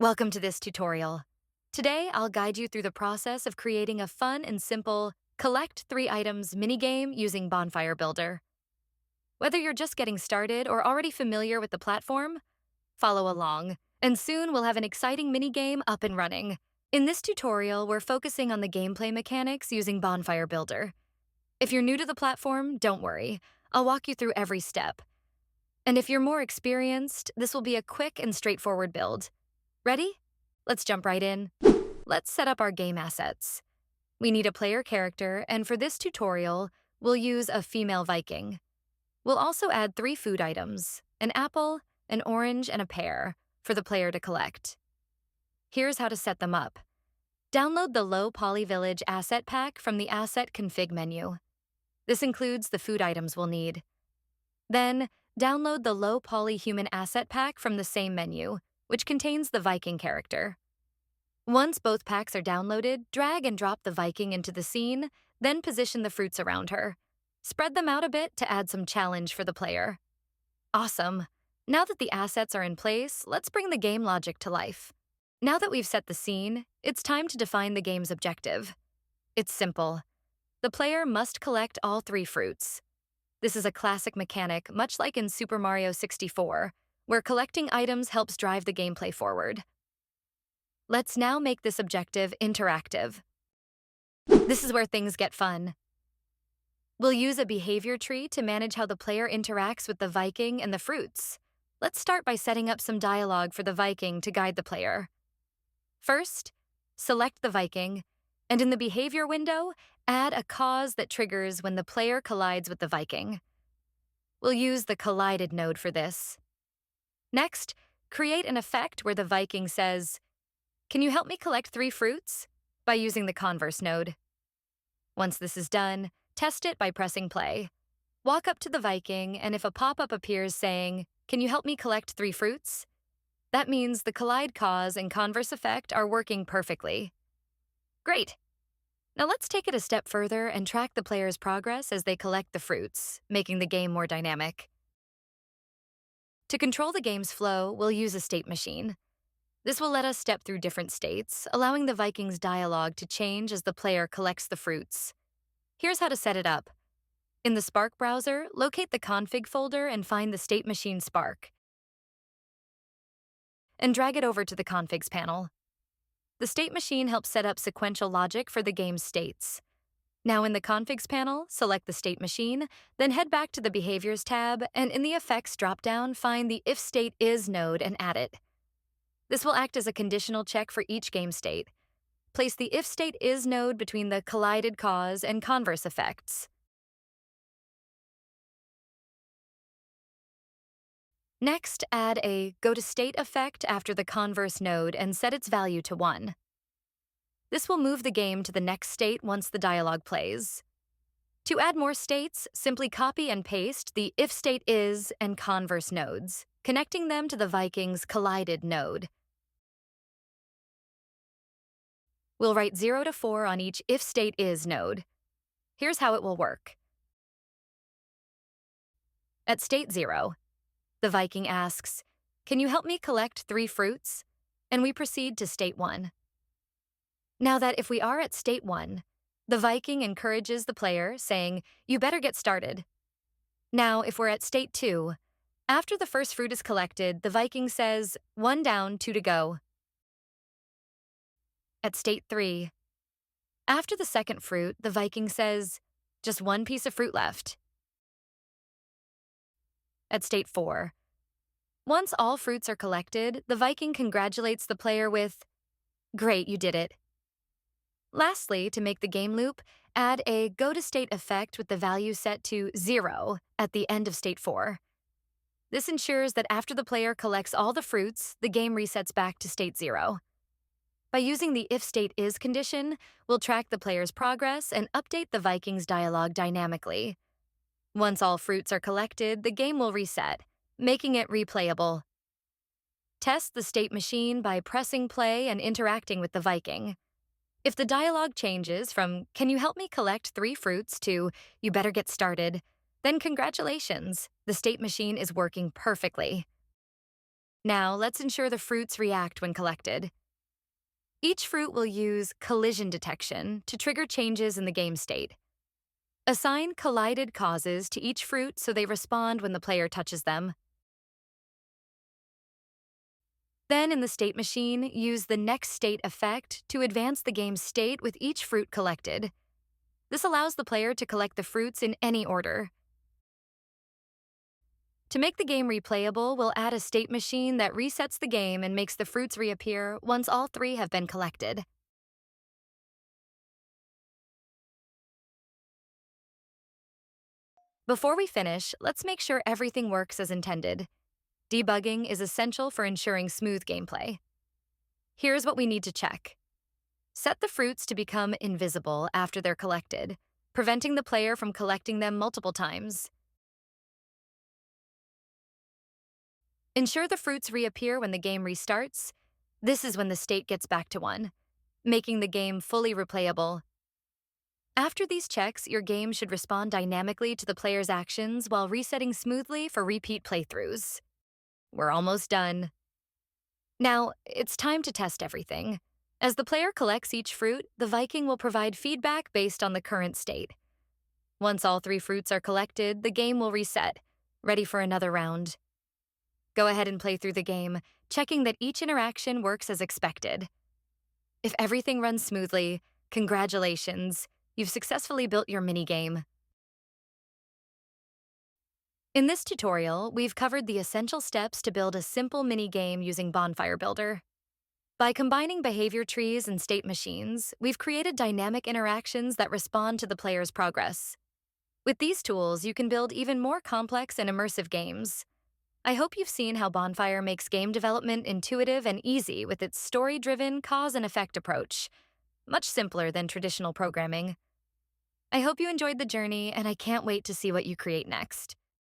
Welcome to this tutorial. Today, I'll guide you through the process of creating a fun and simple collect 3 items minigame using Bonfire Builder. Whether you're just getting started or already familiar with the platform, follow along, and soon we'll have an exciting minigame up and running. In this tutorial, we're focusing on the gameplay mechanics using Bonfire Builder. If you're new to the platform, don't worry. I'll walk you through every step. And if you're more experienced, this will be a quick and straightforward build. Ready? Let's jump right in. Let's set up our game assets. We need a player character, and for this tutorial, we'll use a female Viking. We'll also add 3 food items, an apple, an orange, and a pear, for the player to collect. Here's how to set them up. Download the Low Poly Village Asset Pack from the Asset Config menu. This includes the food items we'll need. Then, download the Low Poly Human Asset Pack from the same menu, which contains the Viking character. Once both packs are downloaded, drag and drop the Viking into the scene, then position the fruits around her. Spread them out a bit to add some challenge for the player. Awesome! Now that the assets are in place, let's bring the game logic to life. Now that we've set the scene, it's time to define the game's objective. It's simple. The player must collect all 3 fruits. This is a classic mechanic, much like in Super Mario 64, where collecting items helps drive the gameplay forward. Let's now make this objective interactive. This is where things get fun. We'll use a behavior tree to manage how the player interacts with the Viking and the fruits. Let's start by setting up some dialogue for the Viking to guide the player. First, select the Viking, and in the behavior window, add a cause that triggers when the player collides with the Viking. We'll use the collided node for this. Next, create an effect where the Viking says, "Can you help me collect 3 fruits?" by using the converse node. Once this is done, test it by pressing play. Walk up to the Viking, and if a pop-up appears saying, "Can you help me collect 3 fruits?" that means the collide cause and converse effect are working perfectly. Great! Now let's take it a step further and track the player's progress as they collect the fruits, making the game more dynamic. To control the game's flow, we'll use a state machine. This will let us step through different states, allowing the Viking's dialogue to change as the player collects the fruits. Here's how to set it up. In the Spark browser, locate the config folder and find the state machine Spark, and drag it over to the configs panel. The state machine helps set up sequential logic for the game's states. Now in the Configs panel, select the state machine, then head back to the Behaviors tab, and in the Effects dropdown, find the If State Is node and add it. This will act as a conditional check for each game state. Place the If State Is node between the collided cause and converse effects. Next, add a Go to State effect after the converse node and set its value to 1. This will move the game to the next state once the dialogue plays. To add more states, simply copy and paste the If State Is and converse nodes, connecting them to the Viking's collided node. We'll write 0 to 4 on each If State Is node. Here's how it will work. At state 0, the Viking asks, "Can you help me collect 3 fruits?" And we proceed to state 1. Now that if we are at state 1, the Viking encourages the player, saying, "You better get started." Now, if we're at state 2, after the first fruit is collected, the Viking says, "1 down, 2 to go." At state 3, after the second fruit, the Viking says, "Just 1 piece of fruit left." At state 4, once all fruits are collected, the Viking congratulates the player with, "Great, you did it." Lastly, to make the game loop, add a Go to State effect with the value set to 0 at the end of state 4. This ensures that after the player collects all the fruits, the game resets back to state 0. By using the If State Is condition, we'll track the player's progress and update the Viking's dialogue dynamically. Once all fruits are collected, the game will reset, making it replayable. Test the state machine by pressing play and interacting with the Viking. If the dialogue changes from "Can you help me collect 3 fruits" to "You better get started," then congratulations, the state machine is working perfectly. Now, let's ensure the fruits react when collected. Each fruit will use collision detection to trigger changes in the game state. Assign collided causes to each fruit so they respond when the player touches them. Then, in the state machine, use the next state effect to advance the game's state with each fruit collected. This allows the player to collect the fruits in any order. To make the game replayable, we'll add a state machine that resets the game and makes the fruits reappear once all three have been collected. Before we finish, let's make sure everything works as intended. Debugging is essential for ensuring smooth gameplay. Here's what we need to check. Set the fruits to become invisible after they're collected, preventing the player from collecting them multiple times. Ensure the fruits reappear when the game restarts. This is when the state gets back to 1, making the game fully replayable. After these checks, your game should respond dynamically to the player's actions while resetting smoothly for repeat playthroughs. We're almost done. Now, it's time to test everything. As the player collects each fruit, the Viking will provide feedback based on the current state. Once all 3 fruits are collected, the game will reset, ready for another round. Go ahead and play through the game, checking that each interaction works as expected. If everything runs smoothly, congratulations, you've successfully built your minigame. In this tutorial, we've covered the essential steps to build a simple minigame using Bonfire Builder. By combining behavior trees and state machines, we've created dynamic interactions that respond to the player's progress. With these tools, you can build even more complex and immersive games. I hope you've seen how Bonfire makes game development intuitive and easy with its story-driven cause and effect approach, much simpler than traditional programming. I hope you enjoyed the journey, and I can't wait to see what you create next.